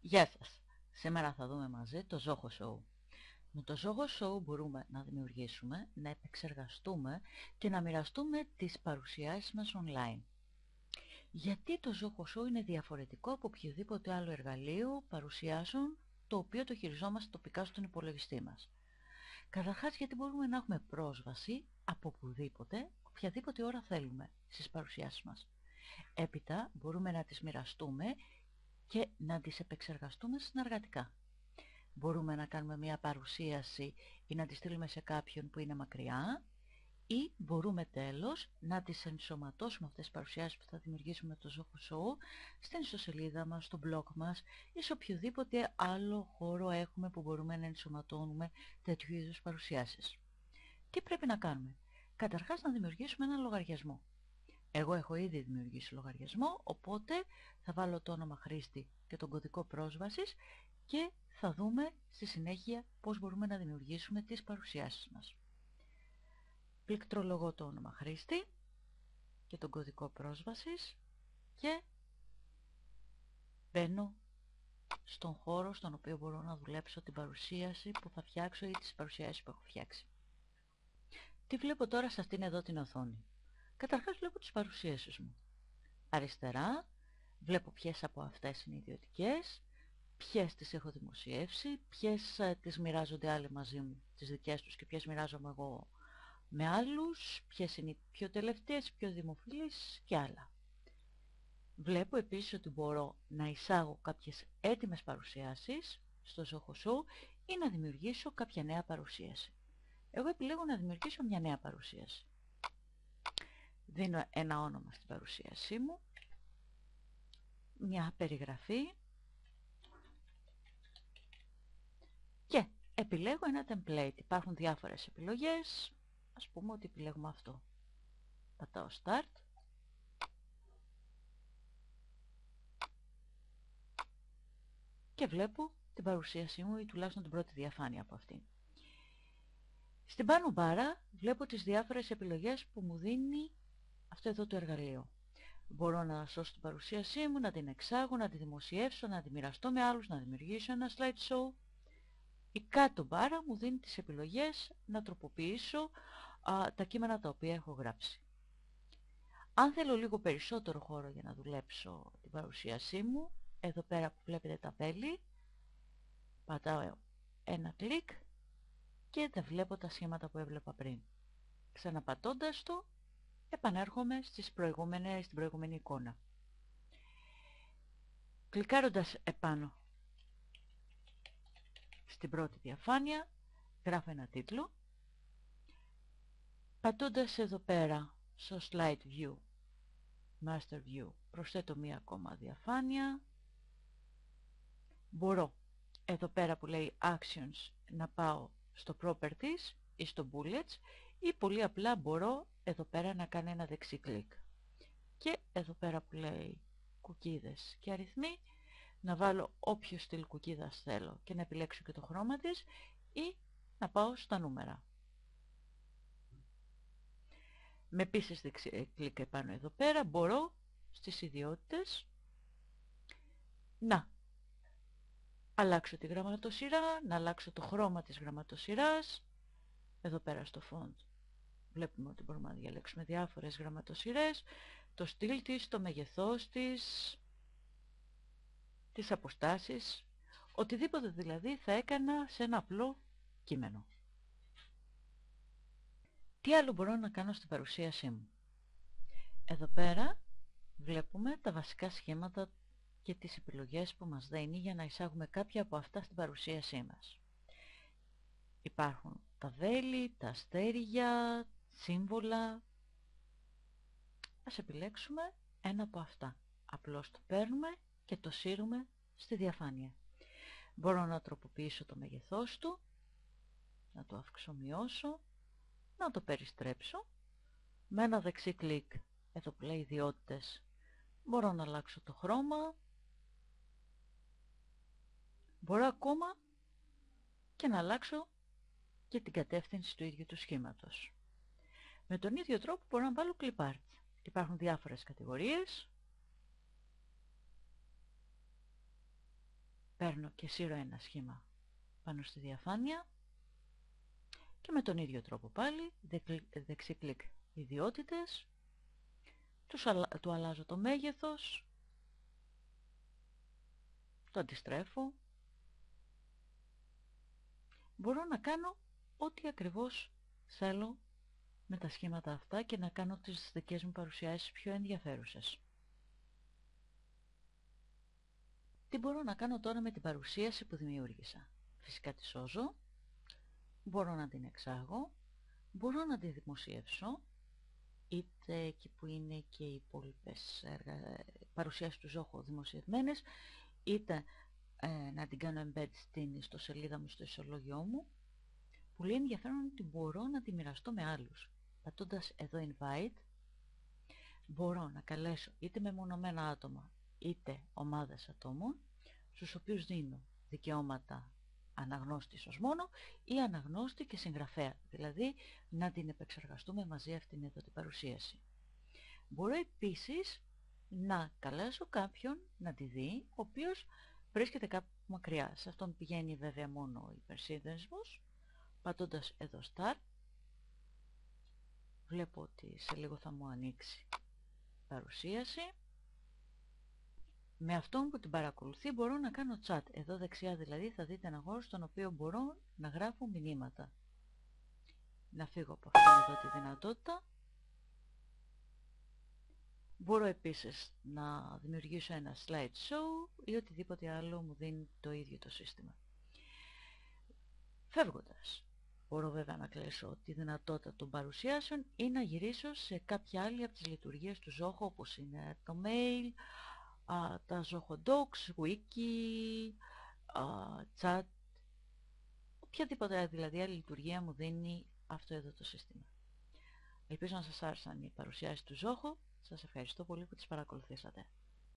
Γεια σας. Σήμερα θα δούμε μαζί το Zoho Show. Με το Zoho Show μπορούμε να δημιουργήσουμε, να επεξεργαστούμε και να μοιραστούμε τις παρουσιάσεις μας online. Γιατί το Zoho Show είναι διαφορετικό από οποιοδήποτε άλλο εργαλείο παρουσιάσεων το οποίο το χειριζόμαστε τοπικά στον υπολογιστή μας. Καταρχάς γιατί μπορούμε να έχουμε πρόσβαση από οπουδήποτε, οποιαδήποτε ώρα θέλουμε στις παρουσιάσεις μας. Έπειτα μπορούμε να τις μοιραστούμε και να τις επεξεργαστούμε συνεργατικά. Μπορούμε να κάνουμε μια παρουσίαση ή να τη στείλουμε σε κάποιον που είναι μακριά ή μπορούμε τέλος να τις ενσωματώσουμε αυτές τις παρουσιάσεις που θα δημιουργήσουμε το Zoho Show στην ιστοσελίδα μας, στο blog μας ή σε οποιοδήποτε άλλο χώρο έχουμε που μπορούμε να ενσωματώνουμε τέτοιου είδους παρουσιάσεις. Τι πρέπει να κάνουμε? Καταρχάς να δημιουργήσουμε ένα λογαριασμό. Εγώ έχω ήδη δημιουργήσει λογαριασμό, οπότε θα βάλω το όνομα χρήστη και τον κωδικό πρόσβασης και θα δούμε στη συνέχεια πώς μπορούμε να δημιουργήσουμε τις παρουσιάσεις μας. Πληκτρολογώ το όνομα χρήστη και τον κωδικό πρόσβασης και μπαίνω στον χώρο στον οποίο μπορώ να δουλέψω την παρουσίαση που θα φτιάξω ή τις παρουσιάσεις που έχω φτιάξει. Τι βλέπω τώρα σε αυτήν εδώ την οθόνη? Καταρχάς βλέπω τις παρουσίασεις μου. Αριστερά βλέπω ποιες από αυτές είναι ιδιωτικές, ποιες τις έχω δημοσιεύσει, ποιες τις μοιράζονται άλλοι μαζί μου, τις δικές τους, και ποιες μοιράζομαι εγώ με άλλους, ποιες είναι οι πιο τελευταίες, πιο δημοφιλείς και άλλα. Βλέπω επίσης ότι μπορώ να εισάγω κάποιες έτοιμες παρουσιάσεις στο Zoho Show ή να δημιουργήσω κάποια νέα παρουσίαση. Εγώ επιλέγω να δημιουργήσω μια νέα παρουσίαση. Δίνω ένα όνομα στην παρουσίασή μου, μια περιγραφή και επιλέγω ένα template. Υπάρχουν διάφορες επιλογές, ας πούμε ότι επιλέγουμε αυτό. Πατάω Start και βλέπω την παρουσίασή μου ή τουλάχιστον την πρώτη διαφάνεια από αυτήν. Στην πάνω μπάρα βλέπω τις διάφορες επιλογές που μου δίνει αυτό εδώ το εργαλείο. Μπορώ να σώσω την παρουσίασή μου, να την εξάγω, να τη δημοσιεύσω, να τη μοιραστώ με άλλους, να δημιουργήσω ένα slideshow. Η κάτω μπάρα μου δίνει τις επιλογές να τροποποιήσω τα κείμενα τα οποία έχω γράψει. Αν θέλω λίγο περισσότερο χώρο για να δουλέψω την παρουσίασή μου, εδώ πέρα που βλέπετε τα μπέλη, πατάω ένα κλικ και δεν βλέπω τα σχήματα που έβλεπα πριν. Ξαναπατώντας το, επανέρχομαι στην προηγούμενη εικόνα. Κλικάροντας επάνω στην πρώτη διαφάνεια, γράφω ένα τίτλο. Πατώντας εδώ πέρα στο Slide View, Master View, προσθέτω μία ακόμα διαφάνεια. Μπορώ εδώ πέρα που λέει Actions να πάω στο Properties ή στο Bullets, ή πολύ απλά μπορώ εδώ πέρα να κάνω ένα δεξί κλικ. Και εδώ πέρα που λέει κουκίδες και αριθμοί, να βάλω όποιο στυλ κουκίδας θέλω και να επιλέξω και το χρώμα της, ή να πάω στα νούμερα. Με επίσης δεξί κλικ επάνω εδώ πέρα μπορώ στις ιδιότητες να αλλάξω τη γραμματοσυρά, να αλλάξω το χρώμα της γραμματοσυράς. Εδώ πέρα στο font βλέπουμε ότι μπορούμε να διαλέξουμε διάφορες γραμματοσυρές, το στυλ της, το μέγεθός της, τις αποστάσεις, οτιδήποτε δηλαδή θα έκανα σε ένα απλό κείμενο. Τι άλλο μπορώ να κάνω στην παρουσίασή μου? Εδώ πέρα βλέπουμε τα βασικά σχήματα και τις επιλογές που μας δίνει για να εισάγουμε κάποια από αυτά στην παρουσίασή μας. Υπάρχουν τα βέλη, τα αστέρια, σύμβολα. Ας επιλέξουμε ένα από αυτά. Απλώς το παίρνουμε και το σύρουμε στη διαφάνεια. Μπορώ να τροποποιήσω το μέγεθός του, να το αυξομειώσω, να το περιστρέψω. Με ένα δεξί κλικ, εδώ που λέει ιδιότητες, μπορώ να αλλάξω το χρώμα. Μπορώ ακόμα και να αλλάξω και την κατεύθυνση του ίδιου του σχήματος. Με τον ίδιο τρόπο μπορώ να βάλω clip art. Υπάρχουν διάφορες κατηγορίες. παίρνω και σύρω ένα σχήμα πάνω στη διαφάνεια και με τον ίδιο τρόπο πάλι, δεξί κλικ ιδιότητες, του αλλάζω το μέγεθος, το αντιστρέφω. Μπορώ να κάνω ό,τι ακριβώς θέλω με τα σχήματα αυτά και να κάνω τις δικές μου παρουσιάσεις πιο ενδιαφέρουσες. Τι μπορώ να κάνω τώρα με την παρουσίαση που δημιούργησα? Φυσικά τη σώζω, μπορώ να την εξάγω, μπορώ να τη δημοσιεύσω, είτε εκεί που είναι και οι υπόλοιπες παρουσιάσεις του Ζόχο δημοσιευμένες, είτε να την κάνω embed στην ιστοσελίδα μου, στο ισολόγιό μου. Πολύ ενδιαφέρον είναι ότι μπορώ να τη μοιραστώ με άλλους. Πατώντας εδώ invite, μπορώ να καλέσω είτε μεμονωμένα άτομα, είτε ομάδες ατόμων, στους οποίους δίνω δικαιώματα αναγνώστης ως μόνο ή αναγνώστη και συγγραφέα, δηλαδή να την επεξεργαστούμε μαζί αυτήν εδώ την παρουσίαση. Μπορώ επίσης να καλέσω κάποιον να τη δει, ο οποίος βρίσκεται κάπου μακριά. Σε αυτόν πηγαίνει βέβαια μόνο ο υπερσύνδεσμος. Πατώντας εδώ Start, βλέπω ότι σε λίγο θα μου ανοίξει παρουσίαση. Με αυτόν που την παρακολουθεί μπορώ να κάνω chat. Εδώ δεξιά δηλαδή θα δείτε ένα χώρο στον οποίο μπορώ να γράφω μηνύματα. Να φύγω από αυτήν εδώ τη δυνατότητα. Μπορώ επίσης να δημιουργήσω ένα slideshow ή οτιδήποτε άλλο μου δίνει το ίδιο το σύστημα. Φεύγοντας, μπορώ βέβαια να κλείσω τη δυνατότητα των παρουσιάσεων ή να γυρίσω σε κάποια άλλη από τις λειτουργίες του Zoho, όπως είναι το mail, τα Zoho Docs, Wiki, chat, οποιαδήποτε δηλαδή άλλη λειτουργία μου δίνει αυτό εδώ το σύστημα. Ελπίζω να σας άρεσαν οι παρουσιάσεις του Zoho. Σας ευχαριστώ πολύ που τις παρακολουθήσατε.